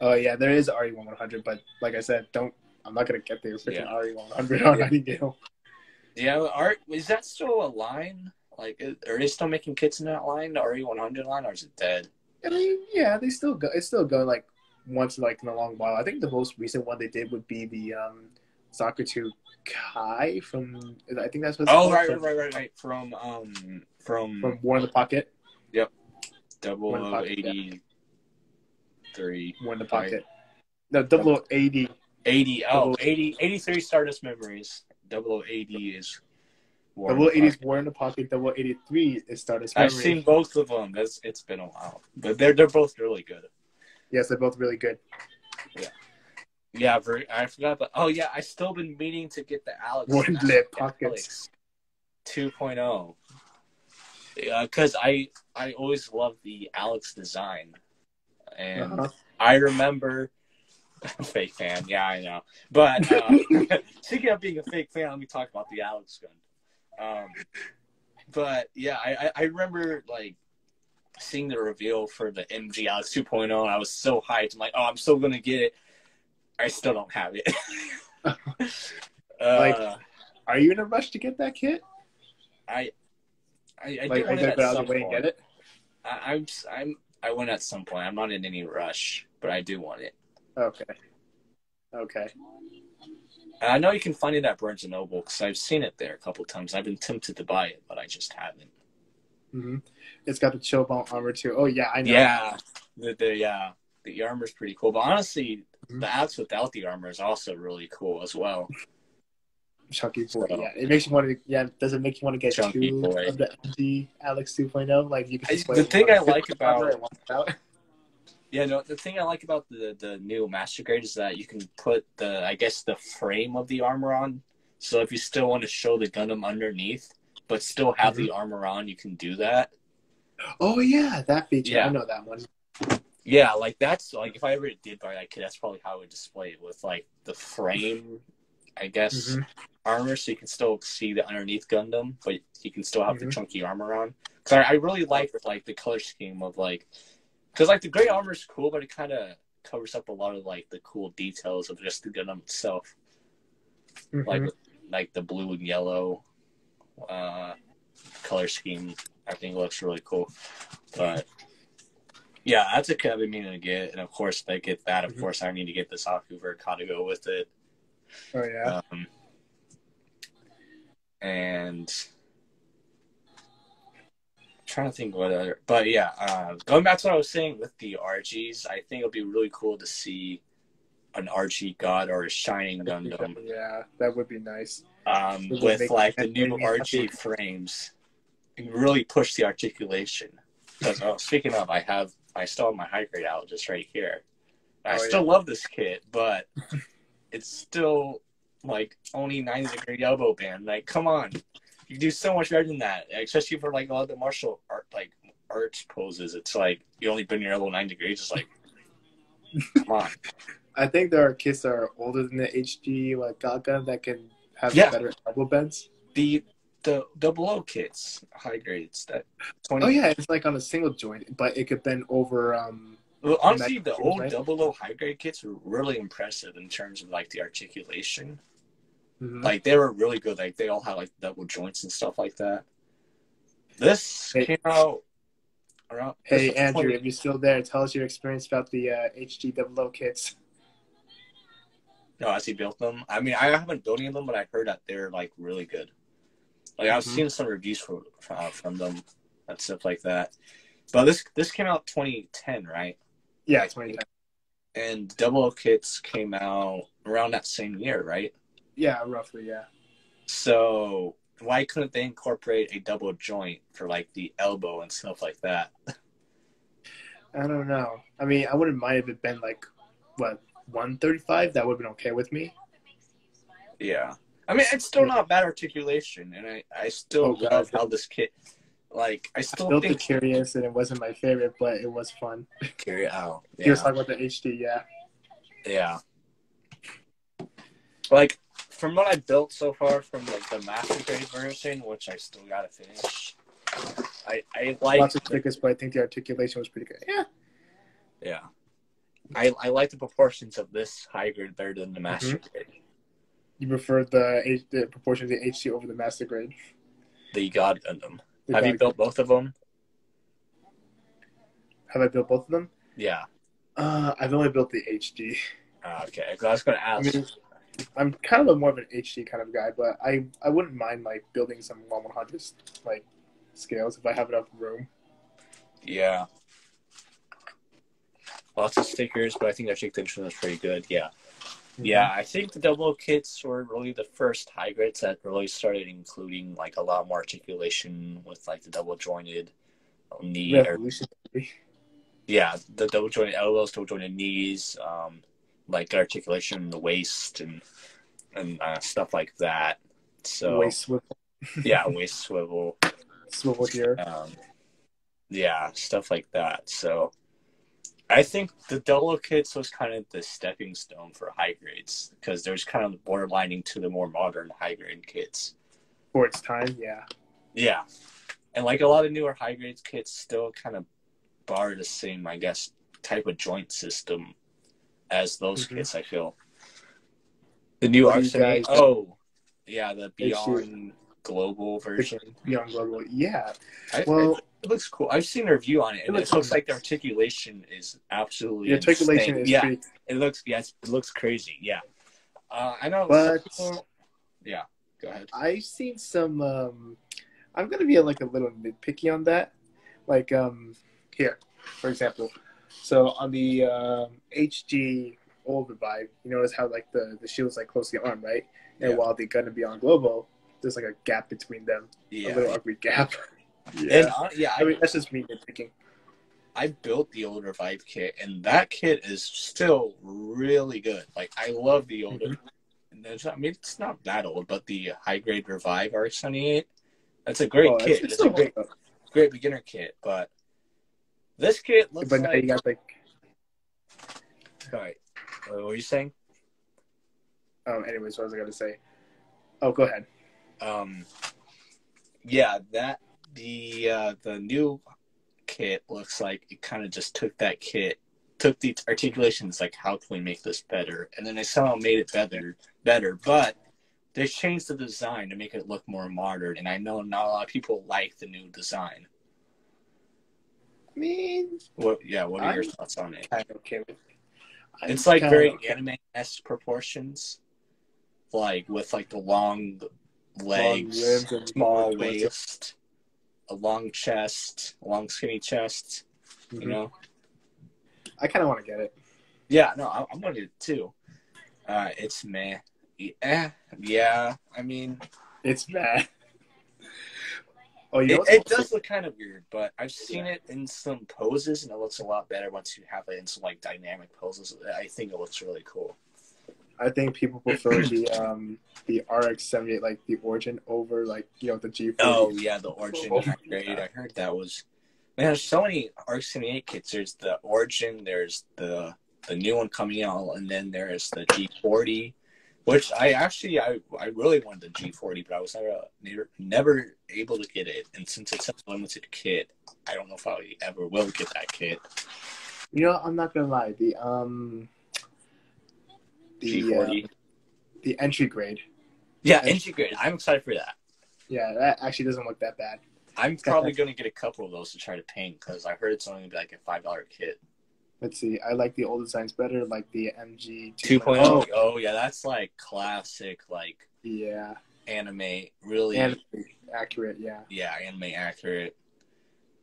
Oh yeah, there is RE100, but like I said, I'm not gonna get the freaking RE100 on Nightingale. Yeah, is that still a line? Like, are they still making kits in that line, the RE100 line, or is it dead? I mean, yeah, they still go. It's still going like once in a long while. I think the most recent one they did would be the Zakutu Kai from. I think that's what. Right. From War in the Pocket. Yep. 0083. War in the Pocket. No, 0080. 80. Oh, 83 Stardust Memories. 0080 is. 0080 is War in the Pocket. 0083 is Stardust Memories. I've seen both of them. It's been a while, but they're both really good. Yes, they're both really good. Yeah, I forgot. But I still been meaning to get the Alex. War in the Pockets 2.0. Because I always loved the Alex design, and I remember. Fake fan, yeah, I know. But speaking of being a fake fan, let me talk about the Alex gun. But yeah, I remember like seeing the reveal for the MG Alex 2.0, and I was so hyped. I'm like, I'm still gonna get it. I still don't have it. Are you in a rush to get that kit? I do want it at some point. Get it? I went at some point. I'm not in any rush, but I do want it. Okay. Okay. And I know you can find it at Barnes and Noble because I've seen it there a couple times. I've been tempted to buy it, but I just haven't. Mm-hmm. It's got the chill bone armor too. Oh yeah, I know. Yeah, the armor's pretty cool. But honestly, Mm-hmm. the Alex without the armor is also really cool as well. Chunky boy. So, Yeah, it makes you want to. Yeah, does it make you want to get Chunky two boy. of the MG Alex 2.0? Like you can just play The thing one I like armor about and one without. Yeah, no, the thing I like about the new Master Grade is that you can put the frame of the armor on. So if you still want to show the Gundam underneath, but still have the armor on, you can do that. Oh yeah, that feature. Yeah. I know that one. Yeah, like that's like if I ever did buy that kit, that's probably how I would display it with like the frame, I guess, armor, so you can still see the underneath Gundam, but you can still have the chunky armor on. Because I really like the color scheme of like. Because, like, the gray armor is cool, but it kind of covers up a lot of, like, the cool details of just the Gundam itself. Like the blue and yellow color scheme, I think looks really cool. But, yeah, that's a kit I've been meaning to get. And, of course, if I get that, of course, I need to get this Akuver to go with it. Oh, yeah. And... trying to think what other, but yeah, going back to what I was saying with the RGs, I think it'll be really cool to see an RG God or a Shining Gundam. Yeah, that would be nice. With like the new RG frames, and really push the articulation. Because speaking of, I still have my high grade out just right here. I still love this kit, but it's still like only 90-degree elbow band. Like, come on. You do so much better than that, especially for like a lot of the martial art, like arts poses. It's like you only bend your elbow 9 degrees. It's like, come on. I think there are kids that are older than the HG, like Gaga, that can have better elbow bends. The below kits, high grades, that 20. Oh yeah, it's like on a single joint, but it could bend over. Well, honestly, the old double O high grade kits were really impressive in terms of like the articulation. Like, they were really good. Like, they all had, like, double joints and stuff like that. This came out around... Hey, Andrew, if you're still there, tell us your experience about the HG Double O kits. No, as he built them. I mean, I haven't built any of them, but I heard that they're, like, really good. Like, I've seen some reviews from them and stuff like that. But this came out 2010, right? Yeah, 2010. And Double O kits came out around that same year, right? Yeah, roughly, yeah. So why couldn't they incorporate a double joint for like the elbow and stuff like that? I don't know. I mean, I wouldn't mind if it been like, what, 135? That would have been okay with me. Yeah. I mean, it's still not bad articulation, and I still love how this kit, like, I built the Curious, and it wasn't my favorite, but it was fun. Curious, oh. Yeah. He was talking about the HD, yeah. Yeah. Like, from what I built so far from like the Master Grade version, which I still gotta finish, I like lots of stickers, but I think the articulation was pretty good. Yeah. Yeah. I like the proportions of this high grade better than the Master Grade. You prefer the proportions of the HG over the Master Grade? The God Gundam. Have you built both of them? Have I built both of them? Yeah. I've only built the HG. Okay, I was gonna ask. I mean, I'm kind of more of an HD kind of guy, but I wouldn't mind like building some 1/100 like scales if I have enough room. Yeah. Lots of stickers, but I think articulation was pretty good. Yeah. Yeah, I think the Double O kits were really the first high grades that really started including like a lot more articulation with like the double jointed knee. Yeah, the double jointed elbows, double jointed knees, like articulation in the waist and stuff like that. So waist swivel. Yeah, waist swivel. Swivel here. Yeah, stuff like that. So I think the Double kits was kind of the stepping stone for high grades because there's kind of borderlining to the more modern high grade kits. For its time, yeah. Yeah. And like a lot of newer high grades kits still kind of borrow the same, I guess, type of joint system as those kits, I feel. The new Arsenal. Oh, yeah, the Beyond global version. Beyond Global, yeah. It looks cool. I've seen a review on it, and it looks like the articulation is absolutely the articulation insane. is pretty. It looks crazy. Yeah, I know. But yeah, go ahead. I've seen some. I'm gonna be like a little nitpicky on that. Like here, for example. So on the HG old Revive, you notice how like the shield's like close to the arm, right? And while they're gonna be on Global, there's like a gap between them. Yeah. A little ugly gap. Yeah. And, I mean, that's just me nitpicking. I built the old Revive kit, and that kit is still really good. Like, I love the older. I mean, it's not that old, but the high grade Revive RX-78, that's a great kit. It's a great beginner kit, but this kit looks like. You got like. Sorry, what were you saying? Anyways, what was I gonna say? Oh, go ahead. Yeah, the new kit looks like it kind of just took the articulations, like, how can we make this better? And then they somehow made it better, but they changed the design to make it look more modern, and I know not a lot of people like the new design. I mean, what are your thoughts on it? I'm okay with it. It's like very anime-esque proportions, like with like the long legs, small waist, a long chest, long skinny chest. Mm-hmm. You know, I kind of want to get it. Yeah, no, I'm gonna get it too. It's meh. Yeah. I mean, it's meh. Oh, it does look kind of weird, but I've seen it in some poses, and it looks a lot better once you have it in some like dynamic poses. I think it looks really cool. I think people prefer the RX-78, like the Origin, over like the G40. Oh yeah, the Origin grade. I heard that was. Man, there's so many RX-78 kits. There's the Origin. There's the new one coming out, and then there's the G40. Which I really wanted the G40, but I was never able to get it. And since it's a limited kit, I don't know if I ever will get that kit. I'm not gonna lie. The G40, the entry grade. Yeah, entry grade. I'm excited for that. Yeah, that actually doesn't look that bad. I'm probably gonna get a couple of those to try to paint because I heard it's only gonna be like a $5 kit. Let's see. I like the old designs better, like the MG 2.0. Oh, yeah, that's like classic, like anime, really anime accurate. Yeah. Yeah, anime accurate.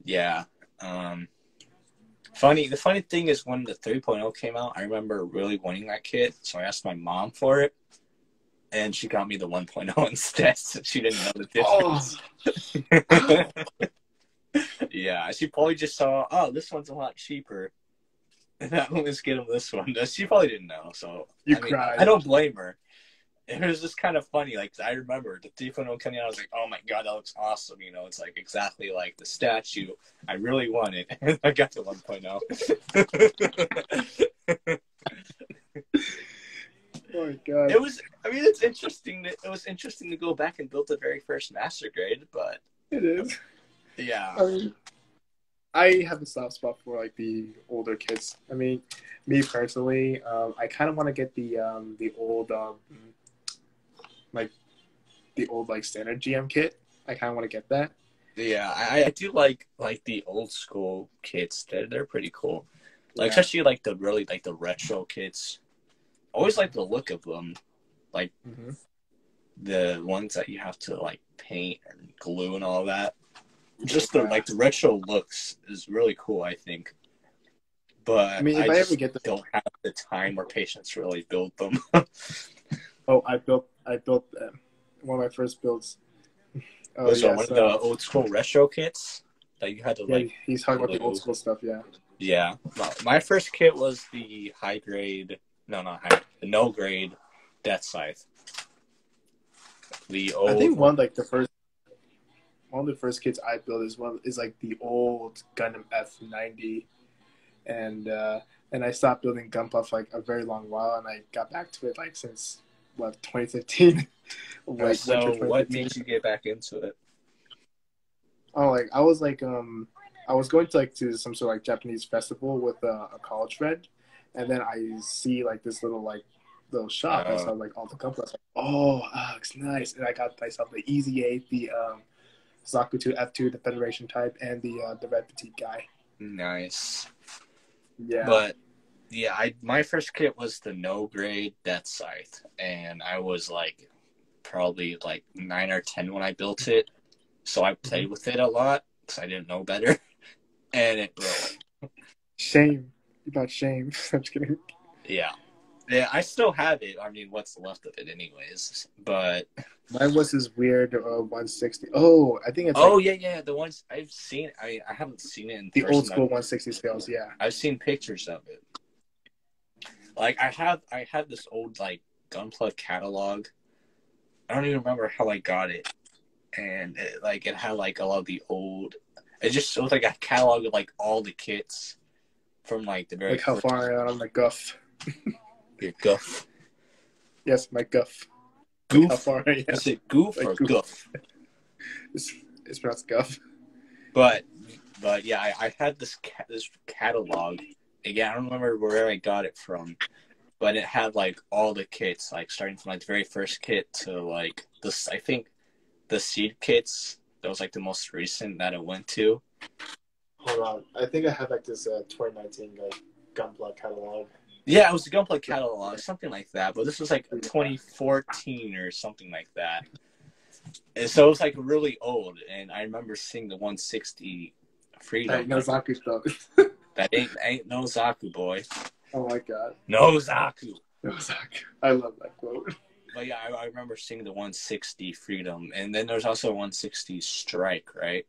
Yeah. The funny thing is when the 3.0 came out, I remember really wanting that kit, so I asked my mom for it, and she got me the 1.0 instead, so she didn't know the difference. Yeah, she probably just saw, oh, this one's a lot cheaper. And I always get him this one. She probably didn't know, so cried. I don't blame her. It was just kind of funny. Like, I remember the 3.0 coming out, I was like, oh my god, that looks awesome. It's like exactly like the statue I really wanted. And I got the 1.0. Oh my god. It's interesting. It was interesting to go back and build the very first master grade, but it is. Yeah. I have a soft spot for like the older kids. I mean, me personally, I kind of want to get the old standard GM kit. I kind of want to get that. Yeah, I do like the old school kits. They're pretty cool. Like especially like the retro kits. Always like the look of them. Like the ones that you have to like paint and glue and all that. Just the retro looks is really cool, I think. But I don't have the time or patience to really build them. I built one of my first builds. Was one of the old school retro kits that you had to he's talking about the old school stuff. Yeah. My first kit was the the no grade Death Scythe. I think one of the first kits I built is like the old Gundam F90, and I stopped building Gunpla for like a very long while, and I got back to it like since 2015. So what made you get back into it? Oh, I was going to some sort of like Japanese festival with a college friend, and then I see like this little like little shop. I saw like all the Gunpla. I was like, oh, looks nice. And I got myself the Easy 8, the Zakuto F2, the Federation type, and the Red Petite guy. Nice. Yeah. But yeah, my first kit was the no grade Death Scythe, and I was like probably like 9 or 10 when I built it. So I played with it a lot because I didn't know better, and it broke. Shame. About shame. I'm just kidding. Yeah, I still have it. I mean, what's left of it, anyways. But mine was this weird 160. Oh, I think it's. Oh yeah, the ones I've seen. I haven't seen it in the person. Old school 160 scales. Yeah, I've seen pictures of it. Like I have this old like Gunpla catalog. I don't even remember how I got it, and it had like a lot of the old. It just was like a catalog of like all the kits from like the very. Like how far I am on my guff. Your guff. Yes, my guff. Goof. Like how far I am. Is it goof or goof. guff? It's pronounced guff. But yeah, I had this catalog. Again, I don't remember where I got it from, but it had like all the kits, like starting from like the very first kit to like this. I think the seed kits. That was like the most recent that it went to. Hold on, I think I have like this 2019 like Gunpla catalog. Yeah, it was the Gunpla catalog, something like that. But this was like 2014 or something like that. And so it was like really old. And I remember seeing the 160 Freedom. Ain't no Zaku stuff. That ain't no Zaku, boy. Oh my god. No Zaku. No Zaku. I love that quote. But yeah, I remember seeing the 160 Freedom. And then there's also 160 Strike, right?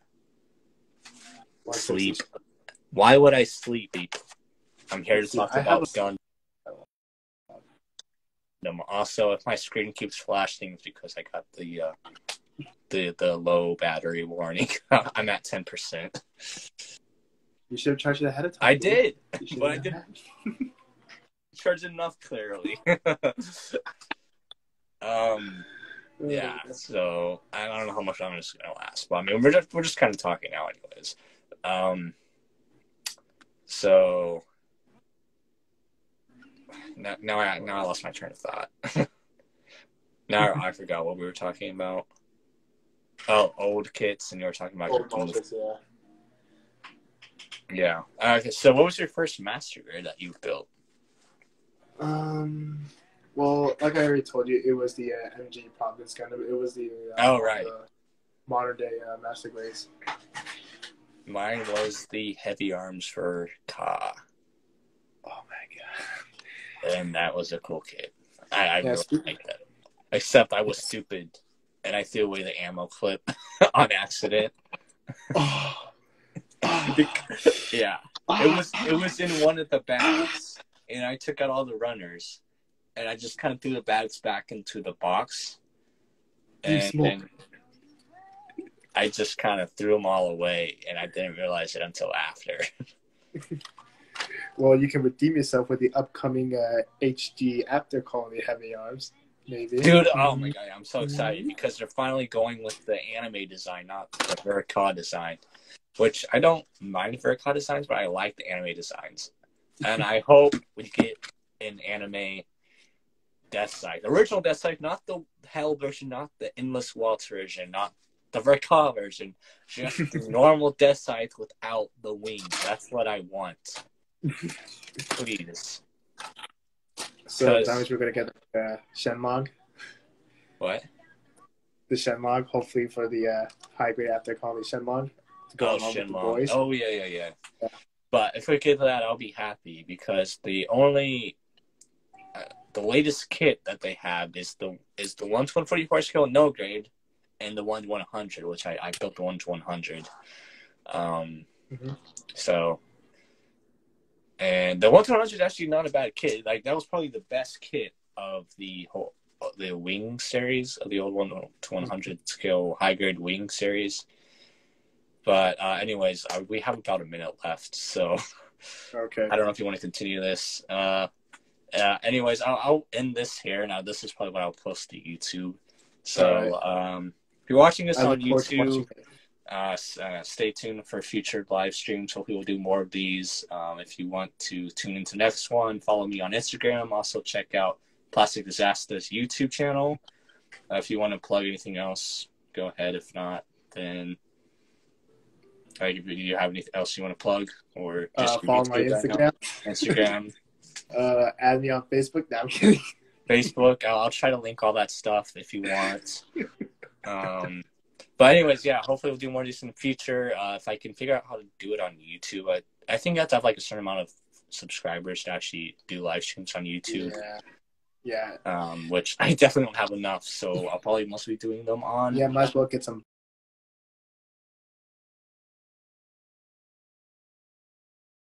Sleep. Why would I sleep? I'm here to talk about gun. Also, if my screen keeps flashing, it's because I got the low battery warning. I'm at 10%. You should have charged it ahead of time. I did, but I didn't charge enough. Clearly. Yeah. So I don't know how much I'm just gonna last, but I mean, we're just kind of talking now, anyways. So. Now I lost my train of thought. Now I forgot what we were talking about. Oh, old kits, and you were talking about old kits, yeah. Yeah. Okay, so what was your first master grade that you built? Well, like I already told you, it was the MG Providence kind of. It was the right. The modern day master grades. Mine was the heavy arms for Ka. Oh my god. And that was a cool kit. I really liked that. Except I was stupid and I threw away the ammo clip on accident. Yeah. It was in one of the bags and I took out all the runners and I just kind of threw the bags back into the box. And I just kind of threw them all away and I didn't realize it until after. Well, you can redeem yourself with the upcoming HG After Colony Heavy Arms, maybe. Dude, oh my god, I'm so excited because they're finally going with the anime design, not the Verka design. Which I don't mind Verka designs, but I like the anime designs. And I hope we get an anime Death Scythe. The original Death Scythe, not the Hell version, not the Endless Waltz version, not the Verka version. Just the normal Death Scythe without the wings. That's what I want. Please. So that means we're going to get the Shenlong. What? The Shenlong, hopefully for the high grade After Colony Shenlong. To go along with the boys. Oh, yeah. But if we get that, I'll be happy because the only... the latest kit that they have is the 1 to 144 scale no grade and the 1 to 100, which I built the 1 to 100. So, and the 1 to 100 is actually not a bad kit. Like that was probably the best kit of the wing series of the old 1 to 100 scale high grade wing series. But anyways, we have about a minute left, so okay. I don't know if you want to continue this. Anyways, I'll end this here. Now, this is probably what I'll post to YouTube. So, if you're watching this on YouTube, stay tuned for future live streams. Hopefully, we'll do more of these. If you want to tune into the next one, follow me on Instagram. Also, check out Plastic Disasta's YouTube channel. If you want to plug anything else, go ahead. If not, then do you have anything else you want to plug, or just follow my Instagram? Instagram. Add me on Facebook. No, I'm kidding. Facebook. I'll try to link all that stuff if you want. But anyways, yeah. Hopefully, we'll do more of this in the future. If I can figure out how to do it on YouTube, I think you have to have like a certain amount of subscribers to actually do live streams on YouTube. Yeah. Which I definitely don't have enough, so I'll probably mostly be doing them on. Yeah, might as well get some